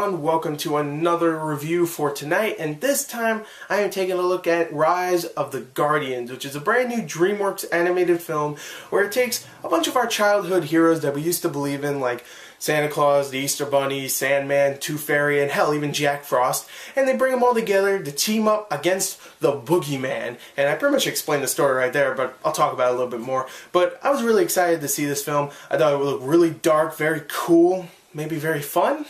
everyone, welcome to another review for tonight, and this time I am taking a look at Rise of the Guardians, which is a brand new DreamWorks animated film where it takes a bunch of our childhood heroes that we used to believe in, like Santa Claus, the Easter Bunny, Sandman, Tooth Fairy, and hell, even Jack Frost, and they bring them all together to team up against the Boogeyman. And I pretty much explained the story right there, but I'll talk about it a little bit more. But I was really excited to see this film. I thought it would look really dark, very cool, maybe very fun.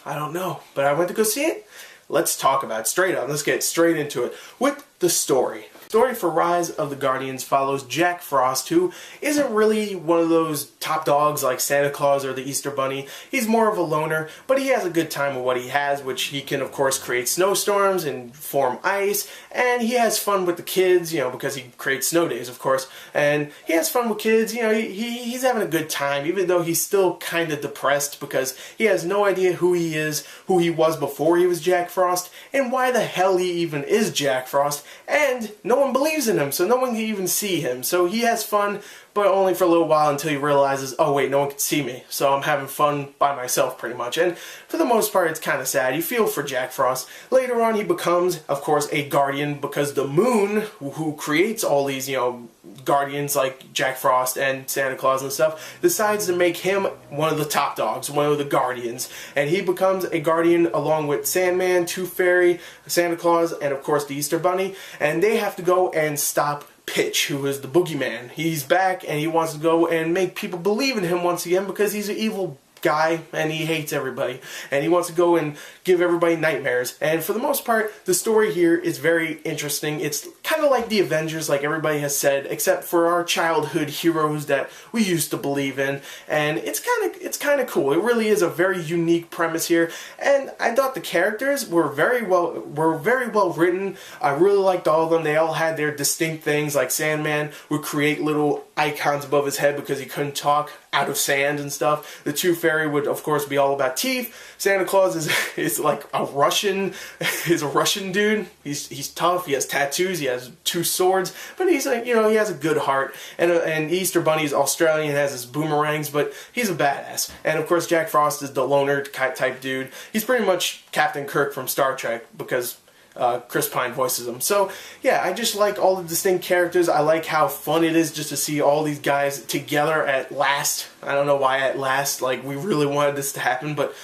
I don't know, but I went to go see it. Let's talk about it straight up. Let's get straight into it with the story. The story for Rise of the Guardians follows Jack Frost, who isn't really one of those top dogs like Santa Claus or the Easter Bunny. He's more of a loner, but he has a good time with what he has, which he can of course create snowstorms and form ice, and he has fun with the kids, because he creates snow days, of course, and he has fun with kids. He's having a good time, even though he's still kind of depressed because he has no idea who he is, who he was before he was Jack Frost, and why the hell he even is Jack Frost, and no one believes in him, so no one can even see him. So he has fun, but only for a little while until he realizes, oh wait, no one can see me, so I'm having fun by myself pretty much. And for the most part, it's kind of sad. You feel for Jack Frost. Later on, he becomes, of course, a guardian because the moon, who creates all these, guardians like Jack Frost and Santa Claus and stuff, decides to make him one of the top dogs, one of the guardians. And he becomes a guardian along with Sandman, Tooth Fairy, Santa Claus, and of course the Easter Bunny. And they have to go and stop Pitch, who is the Boogeyman. He's back and he wants to go and make people believe in him once again because he's an evil guy and he hates everybody and he wants to go and give everybody nightmares. And for the most part, the story here is very interesting. It's kind of like the Avengers, like everybody has said, except for our childhood heroes that we used to believe in, and it's kind of cool. It really is a very unique premise here, and I thought the characters were very well written. I really liked all of them. They all had their distinct things. Like Sandman would create little icons above his head because he couldn't talk out of sand and stuff. The Tooth Fairy would of course be all about teeth. Santa Claus is like a Russian dude. He's tough. He has tattoos. He has two swords, but he's like, he has a good heart. And Easter Bunny's Australian, has his boomerangs, but he's a badass. And of course Jack Frost is the loner type dude. He's pretty much Captain Kirk from Star Trek because Chris Pine voices them. So yeah, I just like all the distinct characters. I like how fun it is just to see all these guys together at last. I don't know why at last, like we really wanted this to happen, but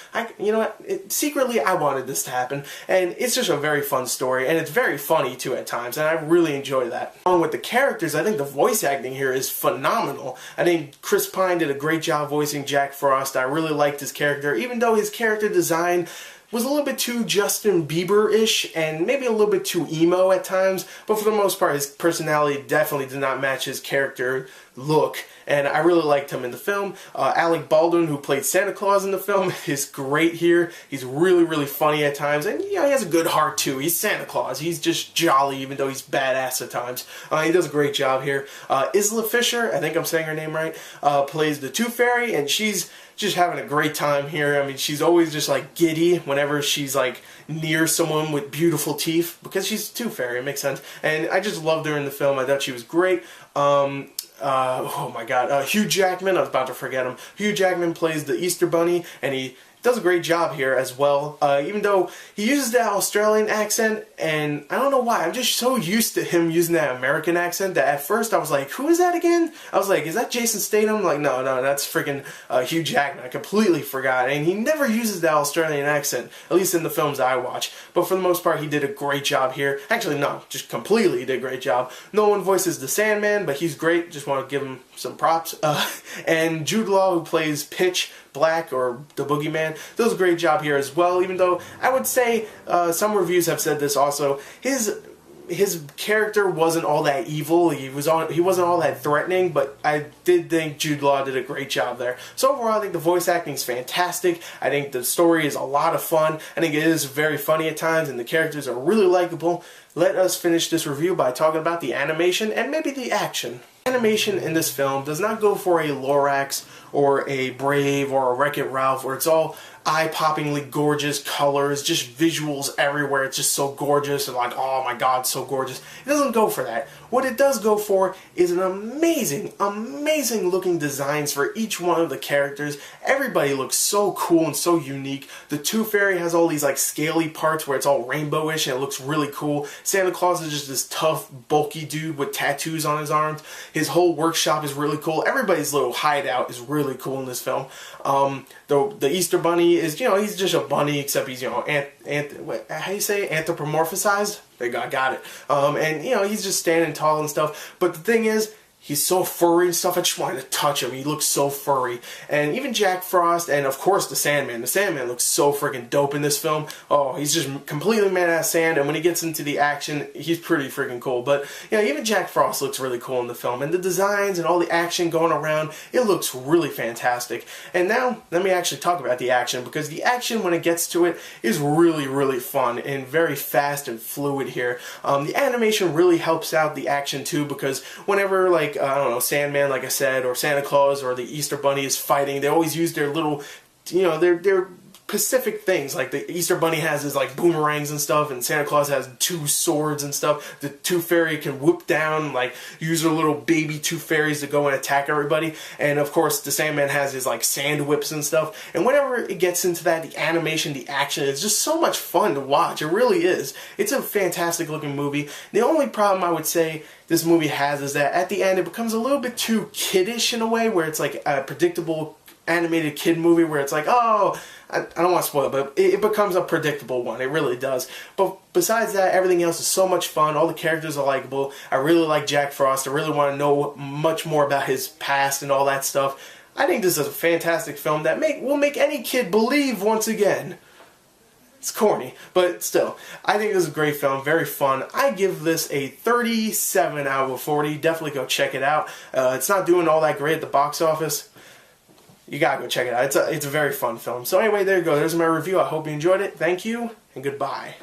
secretly I wanted this to happen, and it's just a very fun story, and it's very funny too at times, and I really enjoy that. Along with the characters, I think the voice acting here is phenomenal. I think Chris Pine did a great job voicing Jack Frost. I really liked his character, even though his character design was a little bit too Justin Bieber-ish and maybe a little bit too emo at times, but for the most part his personality definitely did not match his character look, and I really liked him in the film. Alec Baldwin, who played Santa Claus in the film, is great here. He's really, really funny at times, and he has a good heart too. He's Santa Claus. He's just jolly, even though he's badass at times. He does a great job here. Isla Fisher, I think I'm saying her name right, plays the Tooth Fairy, and she's just having a great time here. I mean, she's always just like giddy whenever she's like near someone with beautiful teeth because she's Tooth Fairy. It makes sense. And I just loved her in the film. I thought she was great. Oh my god, Hugh Jackman, I was about to forget him. Hugh Jackman plays the Easter Bunny, and he does a great job here as well, even though he uses that Australian accent, and I don't know why, I'm just so used to him using that American accent that at first I was like, who is that again? I was like, is that Jason Statham? Like, no, that's freaking Hugh Jackman. I completely forgot, and he never uses that Australian accent, at least in the films I watch, but for the most part he did a great job here. Actually, no, just completely did a great job. No one voices the Sandman, but he's great, just want to give him some props. And Jude Law, who plays Pitch Black, or the Boogeyman, does a great job here as well, even though I would say some reviews have said this also. His character wasn't all that evil. He wasn't all that threatening, but I did think Jude Law did a great job there. So overall, I think the voice acting is fantastic. I think the story is a lot of fun. I think it is very funny at times, and the characters are really likable. Let us finish this review by talking about the animation and maybe the action. Animation in this film does not go for a Lorax or a Brave or a Wreck-It Ralph, where it's all eye-poppingly gorgeous colors, just visuals everywhere. It's just so gorgeous and like, oh my god, so gorgeous. It doesn't go for that. What it does go for is an amazing, amazing looking designs for each one of the characters. Everybody looks so cool and so unique. The Tooth Fairy has all these like scaly parts where it's all rainbowish and it looks really cool. Santa Claus is just this tough, bulky dude with tattoos on his arms. His whole workshop is really cool. Everybody's little hideout is really cool in this film. The Easter Bunny is, you know, he's just a bunny, except he's, you know, how do you say it? Anthropomorphized? I got it. And, you know, he's just standing tall and stuff. But the thing is, he's so furry and stuff, I just wanted to touch him. He looks so furry. And even Jack Frost, and of course the Sandman. The Sandman looks so freaking dope in this film. Oh, he's just completely made out of sand, and when he gets into the action, he's pretty freaking cool. But, you know, even Jack Frost looks really cool in the film. And the designs and all the action going around, it looks really fantastic. And now, let me actually talk about the action, because the action, when it gets to it, is really, really fun and very fast and fluid here. The animation really helps out the action, too, because whenever, like, I don't know, Sandman, like I said, or Santa Claus, or the Easter Bunny is fighting, they always use their little, you know, their specific things. Like the Easter Bunny has his like boomerangs and stuff, and Santa Claus has 2 swords and stuff. The Tooth Fairy can whoop down, like use her little baby Tooth Fairies to go and attack everybody. And of course the Sandman has his like sand whips and stuff. And whenever it gets into that, the animation, the action, it's just so much fun to watch. It really is. It's a fantastic looking movie. The only problem I would say this movie has is that at the end it becomes a little bit too kiddish in a way, where it's like a predictable animated kid movie where it's like, oh, I don't want to spoil it, but it becomes a predictable one. It really does. But besides that, everything else is so much fun. All the characters are likable. I really like Jack Frost. I really want to know much more about his past and all that stuff. I think this is a fantastic film that will make any kid believe once again. It's corny, but still, I think this is a great film, very fun. I give this a 37 out of 40. Definitely go check it out. It's not doing all that great at the box office. You gotta go check it out. It's a very fun film. So anyway, there you go. There's my review. I hope you enjoyed it. Thank you, and goodbye.